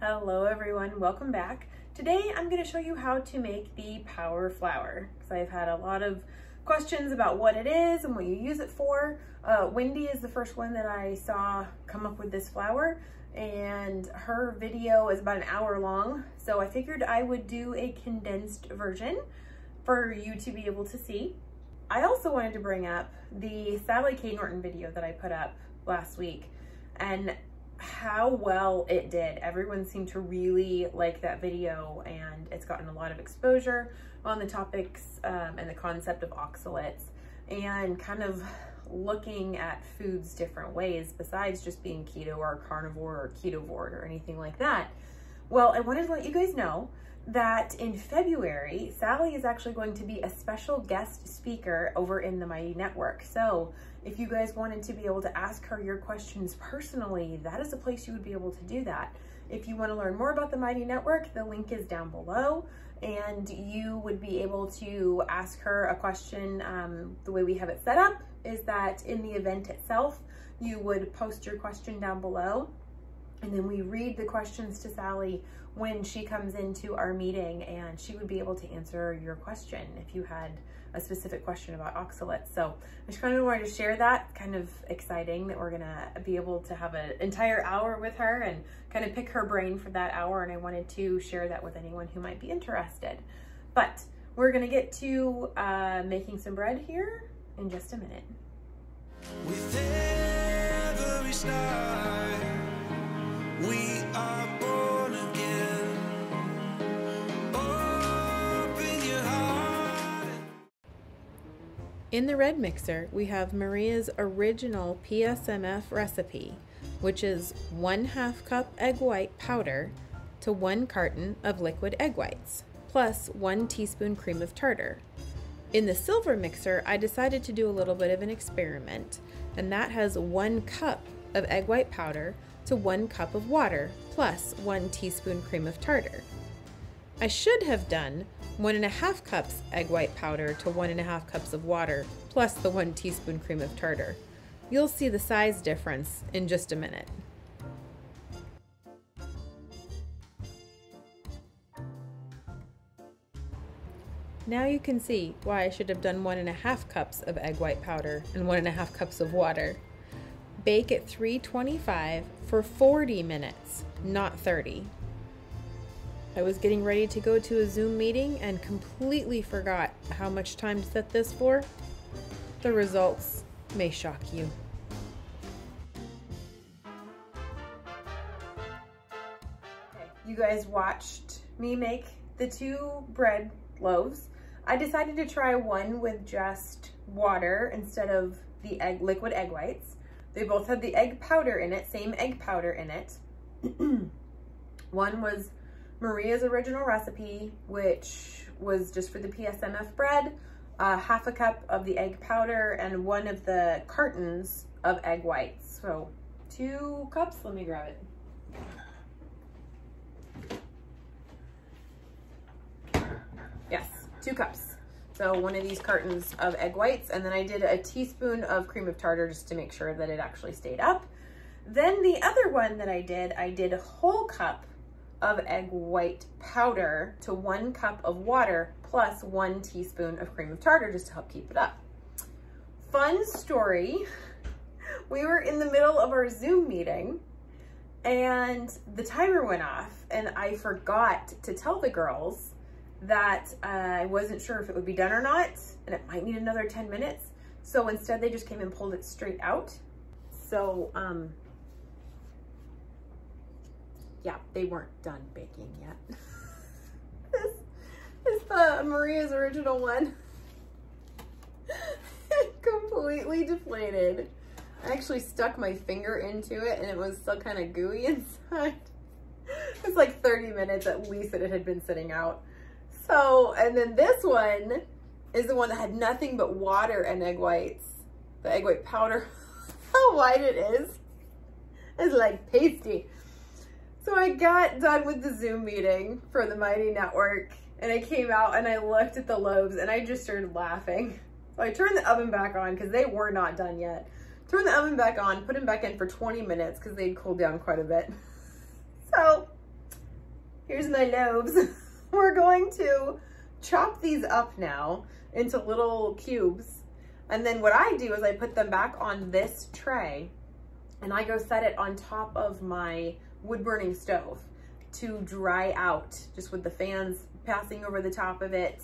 Hello everyone, welcome back. Today I'm going to show you how to make the power flour because I've had a lot of questions about what it is and what you use it for. Wendy is the first one that I saw come up with this flour, and her video is about an hour long, so I figured I would do a condensed version for you to be able to see. I also wanted to bring up the Sally K. Norton video that I put up last week and how well it did. Everyone seemed to really like that video, and it's gotten a lot of exposure on the topics and the concept of oxalates and kind of looking at foods different ways besides just being keto or carnivore or ketovore or anything like that. Well, I wanted to let you guys know that in February, Sally is actually going to be a special guest speaker over in the Mighty Network. So if you guys wanted to be able to ask her your questions personally, that is a place you would be able to do that. If you want to learn more about the Mighty Network, the link is down below, and you would be able to ask her a question. The way we have it set up is that in the event itself, you would post your question down below, and then we read the questions to Sally when she comes into our meeting, and she would be able to answer your question if you had a specific question about oxalates. So I just kind of wanted to share that. Kind of exciting that we're gonna be able to have an entire hour with her and kind of pick her brain for that hour, and I wanted to share that with anyone who might be interested. But we're gonna get to making some bread here in just a minute. With every start, we are born again. Open your heart. In the red mixer, we have Maria's original PSMF recipe, which is 1/2 cup egg white powder to 1 carton of liquid egg whites, plus 1 teaspoon cream of tartar. In the silver mixer, I decided to do a little bit of an experiment, and that has 1 cup of egg white powder to 1 cup of water, plus 1 teaspoon cream of tartar. I should have done 1½ cups egg white powder to 1½ cups of water, plus the 1 teaspoon cream of tartar. You'll see the size difference in just a minute. Now you can see why I should have done 1½ cups of egg white powder and 1½ cups of water. Bake at 325 for 40 minutes, not 30. I was getting ready to go to a Zoom meeting and completely forgot how much time to set this for. The results may shock you. Okay, you guys watched me make the 2 bread loaves. I decided to try one with just water instead of the liquid egg whites. They both had the egg powder in it, same egg powder in it. One was Maria's original recipe, which was just for the PSMF bread, 1/2 cup of the egg powder, and 1 of the cartons of egg whites. So 2 cups, let me grab it. Yes, 2 cups. So 1 of these cartons of egg whites, and then I did a teaspoon of cream of tartar just to make sure that it actually stayed up. Then the other one that I did a whole cup of egg white powder to 1 cup of water plus 1 teaspoon of cream of tartar just to help keep it up. Fun story, we were in the middle of our Zoom meeting and the timer went off, and I forgot to tell the girls that I wasn't sure if it would be done or not, and it might need another 10 minutes. So instead they just came and pulled it straight out. So, yeah, they weren't done baking yet. This is the Maria's original one. Completely deflated. I actually stuck my finger into it and it was still kind of gooey inside. It's like 30 minutes at least that it had been sitting out. So, and then this one is the one that had nothing but water and egg whites. The egg white powder, how white it is. It's like pasty. So I got done with the Zoom meeting for the Mighty Network, and I came out and I looked at the loaves and I just started laughing. So I turned the oven back on because they were not done yet. Turned the oven back on, put them back in for 20 minutes because they'd cooled down quite a bit. So Here's my loaves. We're going to chop these up now into little cubes. And then what I do is I put them back on this tray and I go set it on top of my wood burning stove to dry out, just with the fans passing over the top of it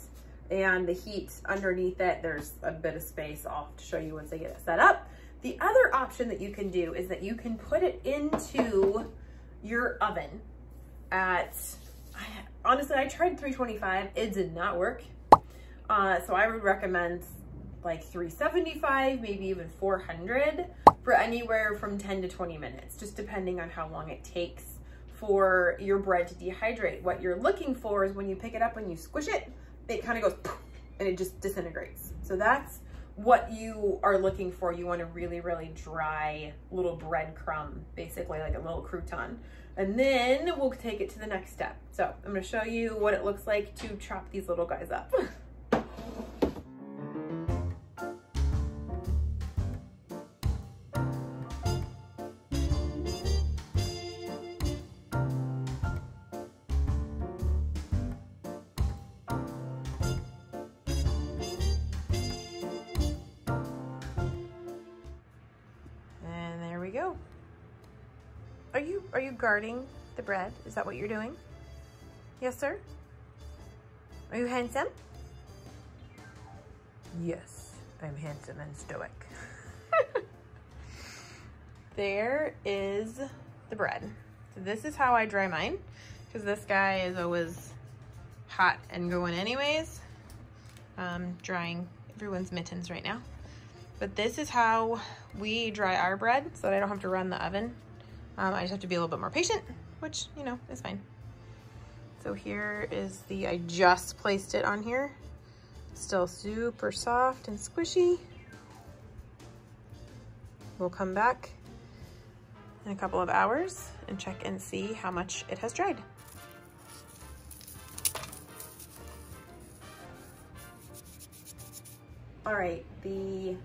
and the heat underneath it. There's a bit of space. I'll have to show you once I get it set up. The other option that you can do is that you can put it into your oven at, honestly, I tried 325. It did not work. So I would recommend like 375, maybe even 400 for anywhere from 10 to 20 minutes, just depending on how long it takes for your bread to dehydrate. What you're looking for is when you pick it up and you squish it, it kind of goes poof, and it just disintegrates. So that's what you are looking for. You want a really, really dry little breadcrumb, basically like a little crouton. And then we'll take it to the next step. So I'm gonna show you what it looks like to chop these little guys up. Go. Are you guarding the bread? Is that what you're doing? Yes, sir? Are you handsome? Yes, I'm handsome and stoic. There is the bread. So this is how I dry mine, because this guy is always hot and going anyways. Drying everyone's mittens right now. But this is how we dry our bread so that I don't have to run the oven. I just have to be a little bit more patient, which, you know, is fine. So here is I just placed it on here. Still super soft and squishy. We'll come back in a couple of hours and check and see how much it has dried. All right, the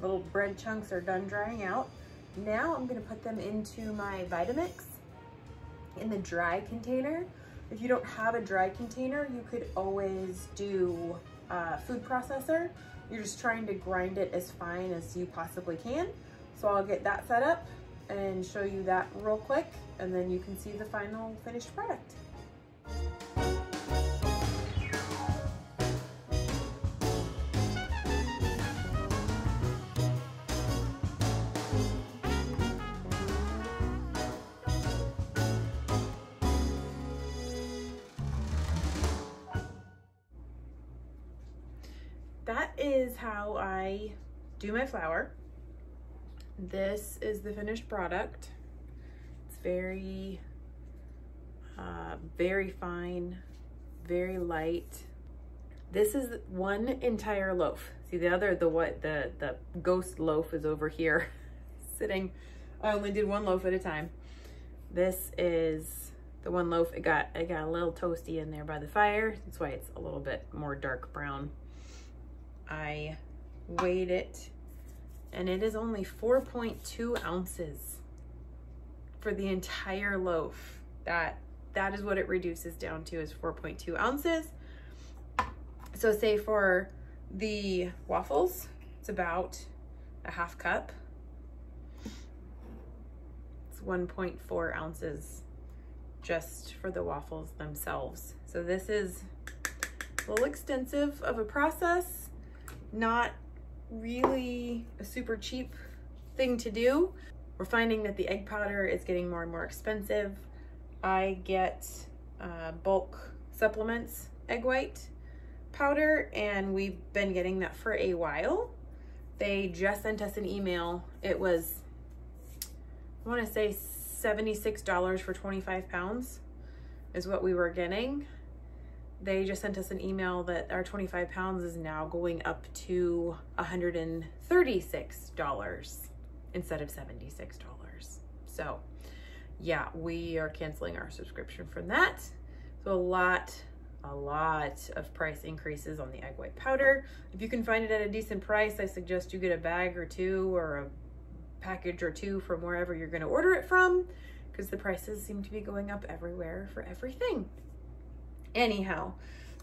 little bread chunks are done drying out. Now I'm gonna put them into my Vitamix in the dry container. If you don't have a dry container, you could always do a food processor. You're just trying to grind it as fine as you possibly can. So I'll get that set up and show you that real quick, and then you can see the final finished product. That is how I do my flour. This is the finished product. It's very fine, very light. This is one entire loaf. See the ghost loaf is over here sitting. I only did one loaf at a time. This is the one loaf. It got a little toasty in there by the fire. That's why it's a little bit more dark brown. I weighed it and it is only 4.2 ounces for the entire loaf. That is what it reduces down to, is 4.2 ounces. So say for the waffles, it's about a half cup. It's 1.4 ounces just for the waffles themselves. So this is a little extensive of a process. Not really a super cheap thing to do. We're finding that the egg powder is getting more and more expensive. I get bulk supplements egg white powder, and we've been getting that for a while. They just sent us an email. It was, I want to say $76 for 25 pounds is what we were getting. They just sent us an email that our 25 pounds is now going up to $136 instead of $76. So yeah, we are canceling our subscription from that. So a lot of price increases on the egg white powder. If you can find it at a decent price, I suggest you get a bag or two or a package or two from wherever you're gonna order it from. because the prices seem to be going up everywhere for everything. Anyhow,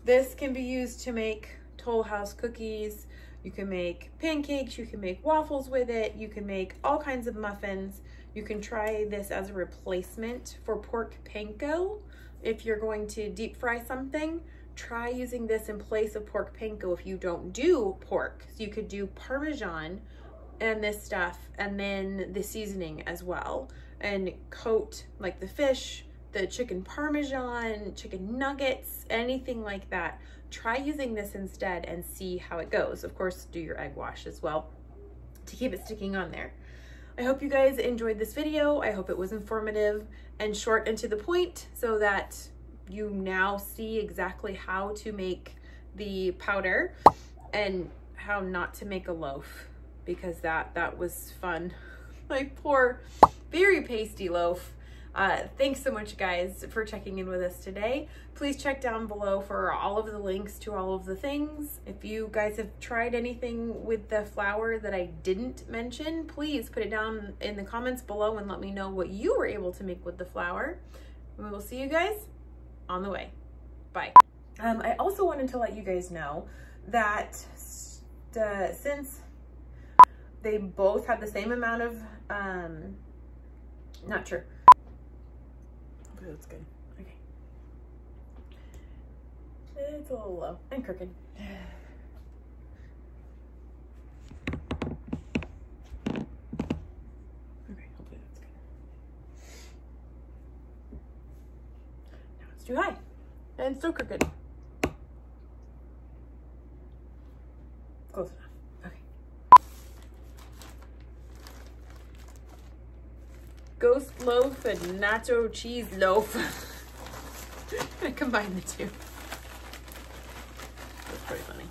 this can be used to make Toll House cookies. You can make pancakes, you can make waffles with it, you can make all kinds of muffins. You can try this as a replacement for pork panko. If you're going to deep fry something, try using this in place of pork panko if you don't do pork. So you could do Parmesan and this stuff, and then the seasoning as well, and coat like the fish, the chicken Parmesan, chicken nuggets, anything like that. Try using this instead and see how it goes. Of course, do your egg wash as well to keep it sticking on there. I hope you guys enjoyed this video. I hope it was informative and short and to the point, so that you now see exactly how to make the powder and how not to make a loaf, because that was fun. My poor, very pasty loaf. Thanks so much, guys, for checking in with us today. Please check down below for all of the links to all of the things. If you guys have tried anything with the flour that I didn't mention, please put it down in the comments below and let me know what you were able to make with the flour. And we will see you guys on the way. Bye. I also wanted to let you guys know that since they both have the same amount of, not sure. Okay, that's good. Okay. It's a little low and crooked. Okay, hopefully that's good. Now it's too high and still crooked. Close enough. Okay. Ghost loaf and nacho cheese loaf. I combined the two. That's pretty funny.